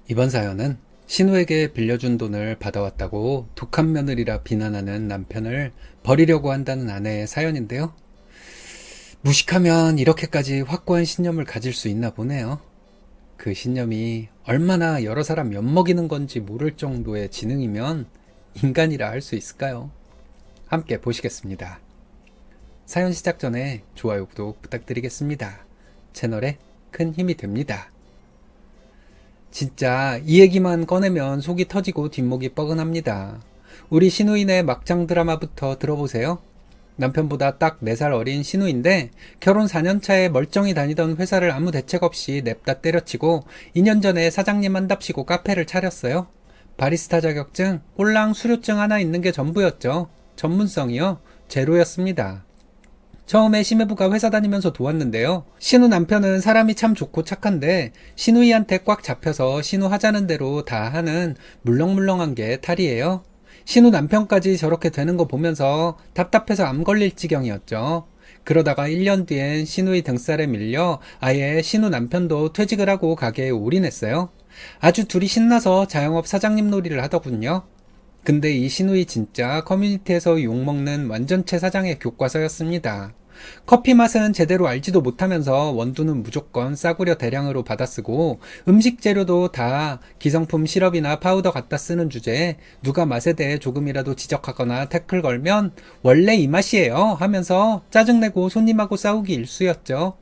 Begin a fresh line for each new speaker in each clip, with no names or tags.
이번 사연은 신우에게 빌려준 돈을 받아왔다고 독한 며느리라 비난하는 남편을 버리려고 한다는 아내의 사연인데요. 무식하면 이렇게까지 확고한 신념을 가질 수 있나 보네요. 그 신념이 얼마나 여러 사람 엿먹이는 건지 모를 정도의 지능이면 인간이라 할 수 있을까요? 함께 보시겠습니다. 사연 시작 전에 좋아요, 구독 부탁드리겠습니다. 채널에 큰 힘이 됩니다. 진짜 이 얘기만 꺼내면 속이 터지고 뒷목이 뻐근합니다. 우리 신우인의 막장 드라마부터 들어보세요. 남편보다 딱 4살 어린 신우인데 결혼 4년차에 멀쩡히 다니던 회사를 아무 대책 없이 냅다 때려치고 2년 전에 사장님 한답시고 카페를 차렸어요. 바리스타 자격증, 꼴랑 수료증 하나 있는 게 전부였죠. 전문성이요? 제로였습니다. 처음에 심해부가 회사 다니면서 도왔는데요. 신우 남편은 사람이 참 좋고 착한데 신우이한테 꽉 잡혀서 신우 하자는 대로 다 하는 물렁물렁한 게 탈이에요. 신우 남편까지 저렇게 되는 거 보면서 답답해서 암 걸릴 지경이었죠. 그러다가 1년 뒤엔 신우이 등살에 밀려 아예 신우 남편도 퇴직을 하고 가게에 올인했어요. 아주 둘이 신나서 자영업 사장님 놀이를 하더군요. 근데 이 신우이 진짜 커뮤니티에서 욕먹는 완전체 사장의 교과서였습니다. 커피 맛은 제대로 알지도 못하면서 원두는 무조건 싸구려 대량으로 받아쓰고 음식 재료도 다 기성품 시럽이나 파우더 갖다 쓰는 주제에 누가 맛에 대해 조금이라도 지적하거나 태클 걸면 원래 이 맛이에요 하면서 짜증내고 손님하고 싸우기 일쑤였죠.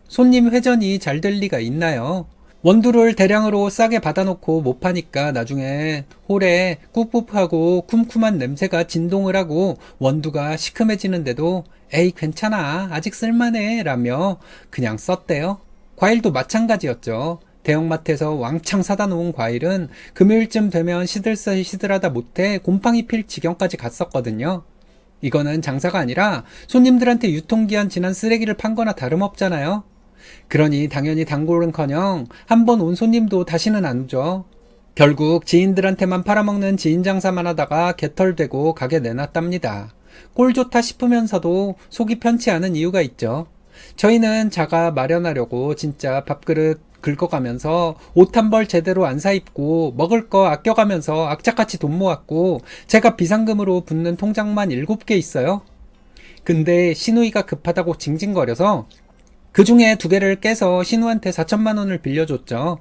손님 회전이 잘 될 리가 있나요? 원두를 대량으로 싸게 받아놓고 못 파니까 나중에 홀에 꿉꿉하고 쿰쿰한 냄새가 진동을 하고 원두가 시큼해지는데도 에이 괜찮아 아직 쓸만해 라며 그냥 썼대요. 과일도 마찬가지였죠. 대형마트에서 왕창 사다 놓은 과일은 금요일쯤 되면 시들하다 못해 곰팡이 필 지경까지 갔었거든요. 이거는 장사가 아니라 손님들한테 유통기한 지난 쓰레기를 판 거나 다름없잖아요. 그러니 당연히 단골은커녕 한 번 온 손님도 다시는 안 오죠. 결국 지인들한테만 팔아먹는 지인 장사만 하다가 개털되고 가게 내놨답니다. 꼴 좋다 싶으면서도 속이 편치 않은 이유가 있죠. 저희는 자가 마련하려고 진짜 밥그릇 긁어가면서 옷 한 벌 제대로 안 사입고 먹을 거 아껴가면서 악착같이 돈 모았고 제가 비상금으로 붓는 통장만 7개 있어요. 근데 신우이가 급하다고 징징거려서 그 중에 2개를 깨서 신우한테 4천만 원을 빌려줬죠.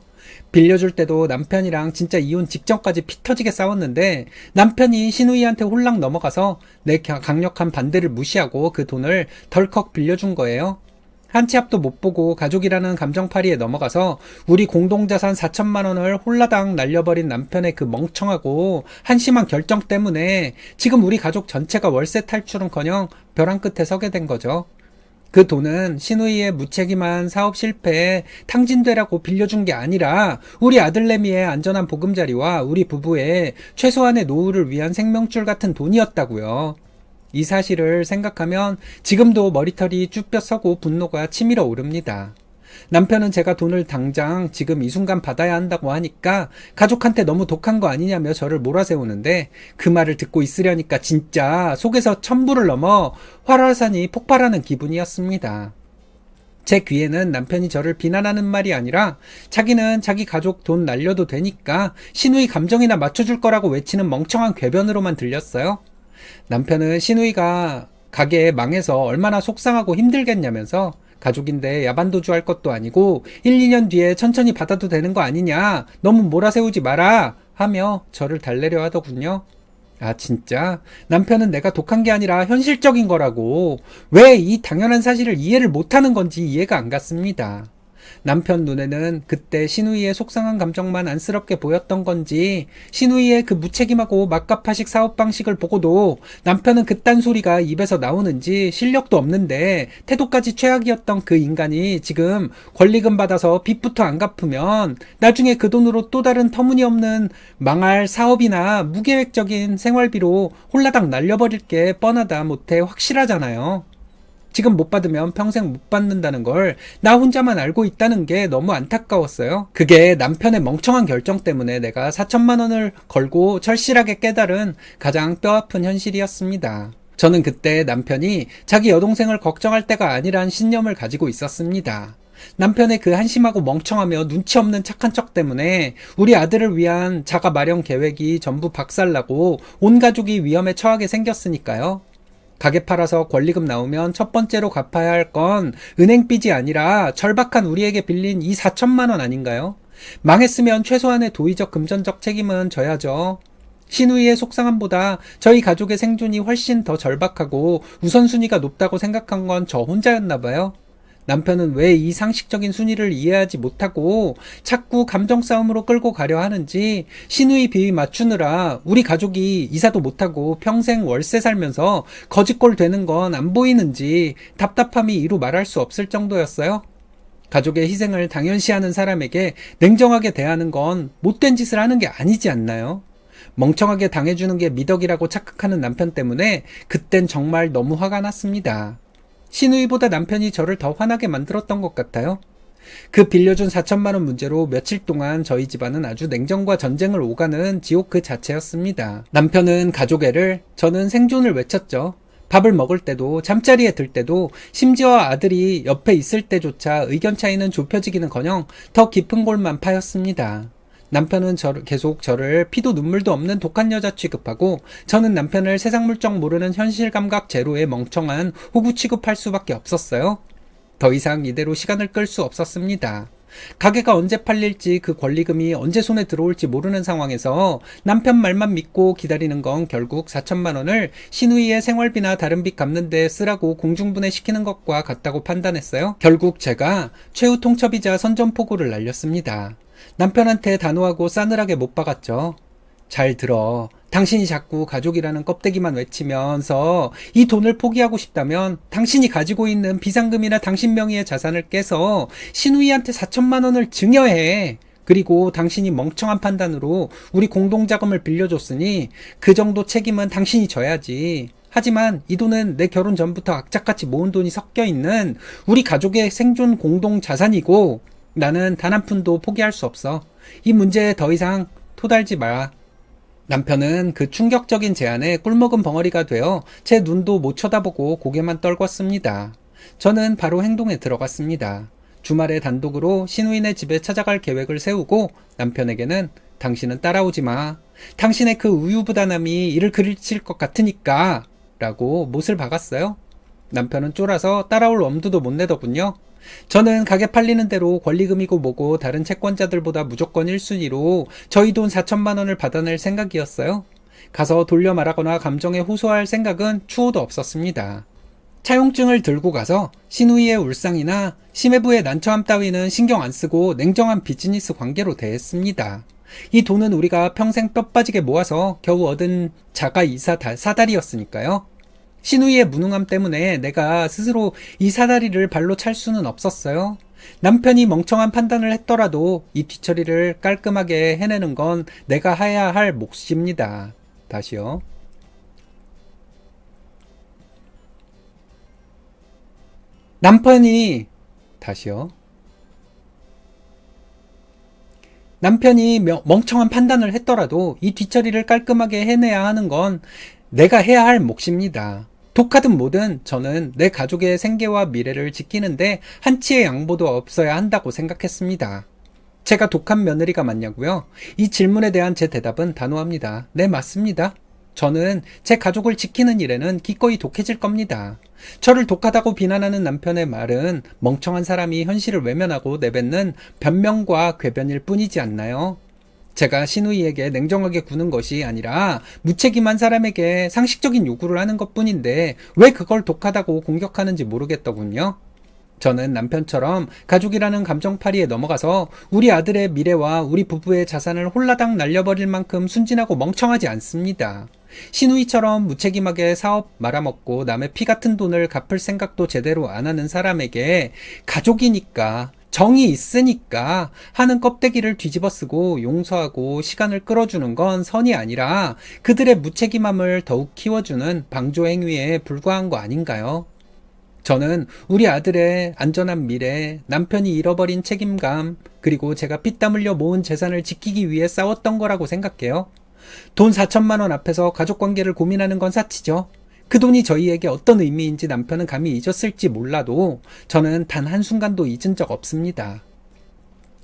빌려줄 때도 남편이랑 진짜 이혼 직전까지 피 터지게 싸웠는데 남편이 신우이한테 홀랑 넘어가서 내 강력한 반대를 무시하고 그 돈을 덜컥 빌려준 거예요. 한 치 앞도 못 보고 가족이라는 감정파리에 넘어가서 우리 공동자산 4천만 원을 홀라당 날려버린 남편의 그 멍청하고 한심한 결정 때문에 지금 우리 가족 전체가 월세 탈출은커녕 벼랑 끝에 서게 된 거죠. 그 돈은 신우이의 무책임한 사업 실패에 탕진되라고 빌려준 게 아니라 우리 아들내미의 안전한 보금자리와 우리 부부의 최소한의 노후를 위한 생명줄 같은 돈이었다고요. 이 사실을 생각하면 지금도 머리털이 쭈뼛 서고 분노가 치밀어 오릅니다. 남편은 제가 돈을 당장 지금 이 순간 받아야 한다고 하니까 가족한테 너무 독한 거 아니냐며 저를 몰아세우는데 그 말을 듣고 있으려니까 진짜 속에서 천불을 넘어 활화산이 폭발하는 기분이었습니다. 제 귀에는 남편이 저를 비난하는 말이 아니라 자기는 자기 가족 돈 날려도 되니까 신우이 감정이나 맞춰줄 거라고 외치는 멍청한 궤변으로만 들렸어요. 남편은 신우이가 가게 망해서 얼마나 속상하고 힘들겠냐면서 가족인데 야반도주 할 것도 아니고 1, 2년 뒤에 천천히 받아도 되는 거 아니냐 너무 몰아세우지 마라 하며 저를 달래려 하더군요. 아 진짜 남편은 내가 독한 게 아니라 현실적인 거라고 왜 이 당연한 사실을 이해를 못하는 건지 이해가 안 갔습니다. 남편 눈에는 그때 신우이의 속상한 감정만 안쓰럽게 보였던 건지 신우이의 그 무책임하고 막가파식 사업 방식을 보고도 남편은 그딴 소리가 입에서 나오는지 실력도 없는데 태도까지 최악이었던 그 인간이 지금 권리금 받아서 빚부터 안 갚으면 나중에 그 돈으로 또 다른 터무니없는 망할 사업이나 무계획적인 생활비로 홀라당 날려버릴 게 뻔하다 못해 확실하잖아요. 지금 못 받으면 평생 못 받는다는 걸 나 혼자만 알고 있다는 게 너무 안타까웠어요. 그게 남편의 멍청한 결정 때문에 내가 4천만 원을 걸고 절실하게 깨달은 가장 뼈아픈 현실이었습니다. 저는 그때 남편이 자기 여동생을 걱정할 때가 아니란 신념을 가지고 있었습니다. 남편의 그 한심하고 멍청하며 눈치 없는 착한 척 때문에 우리 아들을 위한 자가 마련 계획이 전부 박살나고 온 가족이 위험에 처하게 생겼으니까요. 가게 팔아서 권리금 나오면 첫 번째로 갚아야 할 건 은행빚이 아니라 절박한 우리에게 빌린 이 4천만 원 아닌가요? 망했으면 최소한의 도의적 금전적 책임은 져야죠. 시누이의 속상함보다 저희 가족의 생존이 훨씬 더 절박하고 우선순위가 높다고 생각한 건 저 혼자였나 봐요. 남편은 왜 이 상식적인 순위를 이해하지 못하고 자꾸 감정 싸움으로 끌고 가려 하는지, 시누이 비위 맞추느라 우리 가족이 이사도 못하고 평생 월세 살면서 거지꼴 되는 건 안 보이는지 답답함이 이루 말할 수 없을 정도였어요. 가족의 희생을 당연시하는 사람에게 냉정하게 대하는 건 못된 짓을 하는 게 아니지 않나요? 멍청하게 당해주는 게 미덕이라고 착각하는 남편 때문에 그땐 정말 너무 화가 났습니다. 시누이보다 남편이 저를 더 화나게 만들었던 것 같아요. 그 빌려준 4천만 원 문제로 며칠 동안 저희 집안은 아주 냉전과 전쟁을 오가는 지옥 그 자체였습니다. 남편은 가족애를, 저는 생존을 외쳤죠. 밥을 먹을 때도, 잠자리에 들 때도, 심지어 아들이 옆에 있을 때조차 의견 차이는 좁혀지기는커녕 더 깊은 골만 파였습니다. 남편은 계속 저를 피도 눈물도 없는 독한 여자 취급하고, 저는 남편을 세상 물정 모르는 현실 감각 제로의 멍청한 호구 취급할 수밖에 없었어요. 더 이상 이대로 시간을 끌 수 없었습니다. 가게가 언제 팔릴지, 그 권리금이 언제 손에 들어올지 모르는 상황에서 남편 말만 믿고 기다리는 건 결국 4천만 원을 시누이의 생활비나 다른 빚 갚는 데 쓰라고 공중분해시키는 것과 같다고 판단했어요. 결국 제가 최후 통첩이자 선전포고를 날렸습니다. 남편한테 단호하고 싸늘하게 못 박았죠. 잘 들어. 당신이 자꾸 가족이라는 껍데기만 외치면서 이 돈을 포기하고 싶다면 당신이 가지고 있는 비상금이나 당신 명의의 자산을 깨서 시누이한테 4천만 원을 증여해. 그리고 당신이 멍청한 판단으로 우리 공동자금을 빌려줬으니 그 정도 책임은 당신이 져야지. 하지만 이 돈은 내 결혼 전부터 악착같이 모은 돈이 섞여 있는 우리 가족의 생존 공동 자산이고, 나는 단 한 푼도 포기할 수 없어. 이 문제에 더 이상 토달지 마. 남편은 그 충격적인 제안에 꿀먹은 벙어리가 되어 제 눈도 못 쳐다보고 고개만 떨궜습니다. 저는 바로 행동에 들어갔습니다. 주말에 단독으로 시누이네 집에 찾아갈 계획을 세우고 남편에게는 당신은 따라오지 마. 당신의 그 우유부단함이 이를 그르칠 것 같으니까 라고 못을 박았어요. 남편은 쫄아서 따라올 엄두도 못 내더군요. 저는 가게 팔리는 대로 권리금이고 뭐고 다른 채권자들보다 무조건 1순위로 저희 돈 4천만 원을 받아낼 생각이었어요. 가서 돌려 말하거나 감정에 호소할 생각은 추호도 없었습니다. 차용증을 들고 가서 시누이의 울상이나 심해부의 난처함 따위는 신경 안 쓰고 냉정한 비즈니스 관계로 대했습니다. 이 돈은 우리가 평생 뼈 빠지게 모아서 겨우 얻은 자가 이사 사다리였으니까요. 시누이의 무능함 때문에 내가 스스로 이 사다리를 발로 찰 수는 없었어요. 남편이 멍청한 판단을 했더라도 이 뒤처리를 깔끔하게 해내는 건 내가 해야 할 몫입니다. 다시요. 남편이 멍청한 판단을 했더라도 이 뒤처리를 깔끔하게 해내야 하는 건 내가 해야 할 몫입니다. 독하든 뭐든 저는 내 가족의 생계와 미래를 지키는데 한치의 양보도 없어야 한다고 생각했습니다. 제가 독한 며느리가 맞냐고요? 이 질문에 대한 제 대답은 단호합니다. 네, 맞습니다. 저는 제 가족을 지키는 일에는 기꺼이 독해질 겁니다. 저를 독하다고 비난하는 남편의 말은 멍청한 사람이 현실을 외면하고 내뱉는 변명과 궤변일 뿐이지 않나요? 제가 시누이에게 냉정하게 구는 것이 아니라 무책임한 사람에게 상식적인 요구를 하는 것뿐인데 왜 그걸 독하다고 공격하는지 모르겠더군요. 저는 남편처럼 가족이라는 감정파리에 넘어가서 우리 아들의 미래와 우리 부부의 자산을 홀라당 날려버릴 만큼 순진하고 멍청하지 않습니다. 시누이처럼 무책임하게 사업 말아먹고 남의 피 같은 돈을 갚을 생각도 제대로 안 하는 사람에게 가족이니까, 정이 있으니까 하는 껍데기를 뒤집어 쓰고 용서하고 시간을 끌어주는 건 선이 아니라 그들의 무책임함을 더욱 키워주는 방조 행위에 불과한 거 아닌가요? 저는 우리 아들의 안전한 미래, 남편이 잃어버린 책임감, 그리고 제가 피땀 흘려 모은 재산을 지키기 위해 싸웠던 거라고 생각해요. 돈 4천만 원 앞에서 가족관계를 고민하는 건 사치죠. 그 돈이 저희에게 어떤 의미인지 남편은 감히 잊었을지 몰라도 저는 단 한순간도 잊은 적 없습니다.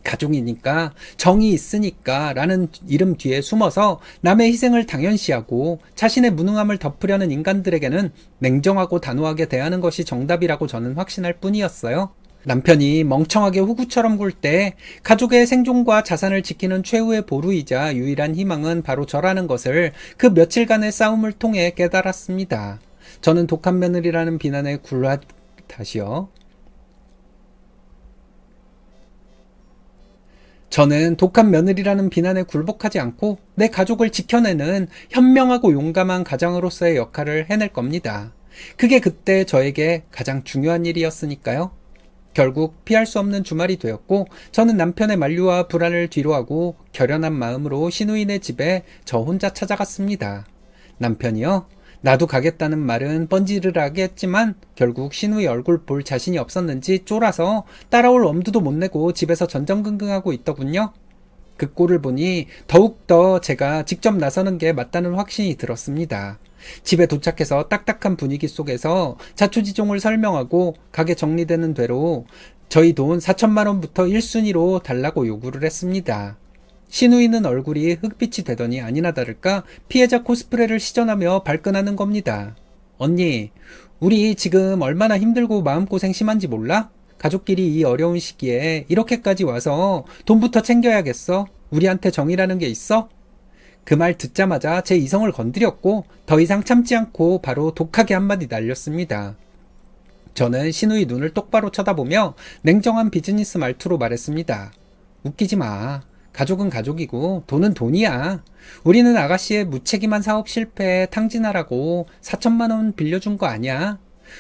가족이니까, 정이 있으니까 라는 이름 뒤에 숨어서 남의 희생을 당연시하고 자신의 무능함을 덮으려는 인간들에게는 냉정하고 단호하게 대하는 것이 정답이라고 저는 확신할 뿐이었어요. 남편이 멍청하게 호구처럼 굴 때 가족의 생존과 자산을 지키는 최후의 보루이자 유일한 희망은 바로 저라는 것을 그 며칠간의 싸움을 통해 깨달았습니다. 저는 독한 며느리라는 비난에 다시요. 저는 독한 며느리라는 비난에 굴복하지 않고 내 가족을 지켜내는 현명하고 용감한 가장으로서의 역할을 해낼 겁니다. 그게 그때 저에게 가장 중요한 일이었으니까요. 결국 피할 수 없는 주말이 되었고 저는 남편의 만류와 불안을 뒤로하고 결연한 마음으로 시누이네 집에 저 혼자 찾아갔습니다. 남편이요? 나도 가겠다는 말은 뻔지르르하게 했지만 결국 시누이 얼굴 볼 자신이 없었는지 쫄아서 따라올 엄두도 못 내고 집에서 전전긍긍하고 있더군요. 그 꼴을 보니 더욱더 제가 직접 나서는 게 맞다는 확신이 들었습니다. 집에 도착해서 딱딱한 분위기 속에서 자초지종을 설명하고 가게 정리되는 대로 저희 돈 4천만 원부터 1순위로 달라고 요구를 했습니다. 시누이는 얼굴이 흑빛이 되더니 아니나 다를까 피해자 코스프레를 시전하며 발끈하는 겁니다. 언니, 우리 지금 얼마나 힘들고 마음고생 심한지 몰라? 가족끼리 이 어려운 시기에 이렇게까지 와서 돈부터 챙겨야겠어? 우리한테 정이라는 게 있어? 그 말 듣자마자 제 이성을 건드렸고 더 이상 참지 않고 바로 독하게 한마디 날렸습니다. 저는 시누이 눈을 똑바로 쳐다보며 냉정한 비즈니스 말투로 말했습니다. 웃기지 마. 가족은 가족이고 돈은 돈이야. 우리는 아가씨의 무책임한 사업 실패에 탕진하라고 4천만 원 빌려준 거 아니야.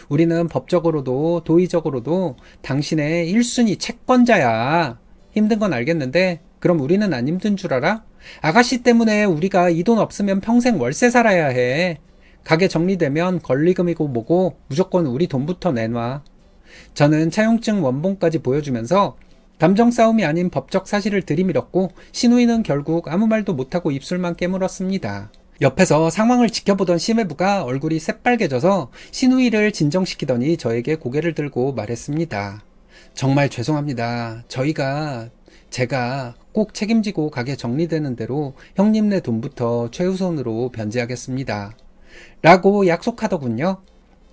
우리는 법적으로도 도의적으로도 당신의 1순위 채권자야. 힘든 건 알겠는데 그럼 우리는 안 힘든 줄 알아? 아가씨 때문에 우리가 이 돈 없으면 평생 월세 살아야 해. 가게 정리되면 권리금이고 뭐고 무조건 우리 돈부터 내놔. 저는 차용증 원본까지 보여주면서 감정 싸움이 아닌 법적 사실을 들이밀었고 시누이는 결국 아무 말도 못하고 입술만 깨물었습니다. 옆에서 상황을 지켜보던 심해부가 얼굴이 새빨개져서 시누이를 진정시키더니 저에게 고개를 들고 말했습니다. 정말 죄송합니다. 제가 꼭 책임지고 가게 정리되는 대로 형님네 돈부터 최우선으로 변제하겠습니다. 라고 약속하더군요.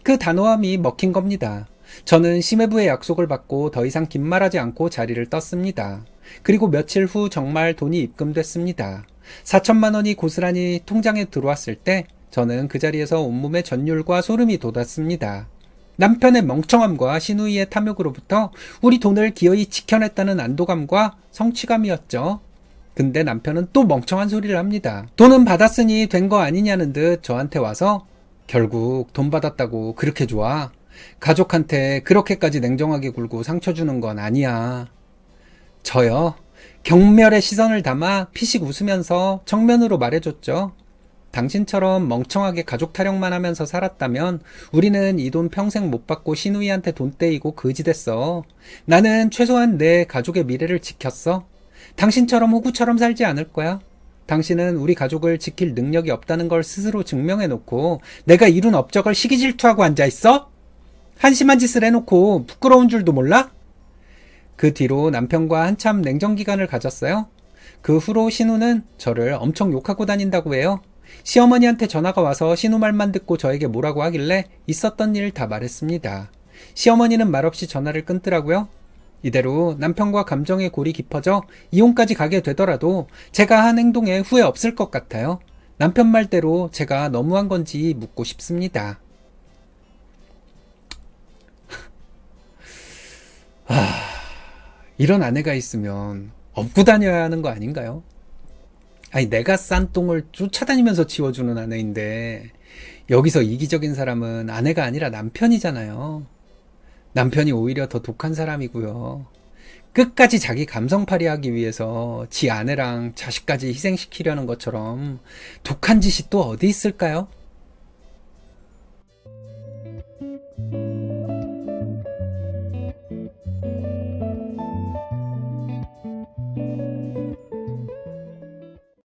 그 단호함이 먹힌 겁니다. 저는 심해부의 약속을 받고 더 이상 긴 말하지 않고 자리를 떴습니다. 그리고 며칠 후 정말 돈이 입금됐습니다. 4천만 원이 고스란히 통장에 들어왔을 때 저는 그 자리에서 온몸에 전율과 소름이 돋았습니다. 남편의 멍청함과 시누이의 탐욕으로부터 우리 돈을 기어이 지켜냈다는 안도감과 성취감이었죠. 근데 남편은 또 멍청한 소리를 합니다. 돈은 받았으니 된 거 아니냐는 듯 저한테 와서 결국 돈 받았다고 그렇게 좋아? 가족한테 그렇게까지 냉정하게 굴고 상처 주는 건 아니야. 저요? 경멸의 시선을 담아 피식 웃으면서 정면으로 말해줬죠. 당신처럼 멍청하게 가족 타령만 하면서 살았다면 우리는 이 돈 평생 못 받고 시누이한테 돈 떼이고 거지됐어. 나는 최소한 내 가족의 미래를 지켰어. 당신처럼 호구처럼 살지 않을 거야. 당신은 우리 가족을 지킬 능력이 없다는 걸 스스로 증명해놓고 내가 이룬 업적을 시기질투하고 앉아있어? 한심한 짓을 해놓고 부끄러운 줄도 몰라? 그 뒤로 남편과 한참 냉정기간을 가졌어요. 그 후로 신우는 저를 엄청 욕하고 다닌다고 해요. 시어머니한테 전화가 와서 신우 말만 듣고 저에게 뭐라고 하길래 있었던 일 다 말했습니다. 시어머니는 말없이 전화를 끊더라고요. 이대로 남편과 감정의 골이 깊어져 이혼까지 가게 되더라도 제가 한 행동에 후회 없을 것 같아요. 남편 말대로 제가 너무한 건지 묻고 싶습니다. 이런 아내가 있으면 업고 다녀야 하는 거 아닌가요? 아니, 내가 싼 똥을 쫓아다니면서 치워주는 아내인데 여기서 이기적인 사람은 아내가 아니라 남편이잖아요. 남편이 오히려 더 독한 사람이고요. 끝까지 자기 감성팔이하기 위해서 지 아내랑 자식까지 희생시키려는 것처럼 독한 짓이 또 어디 있을까요?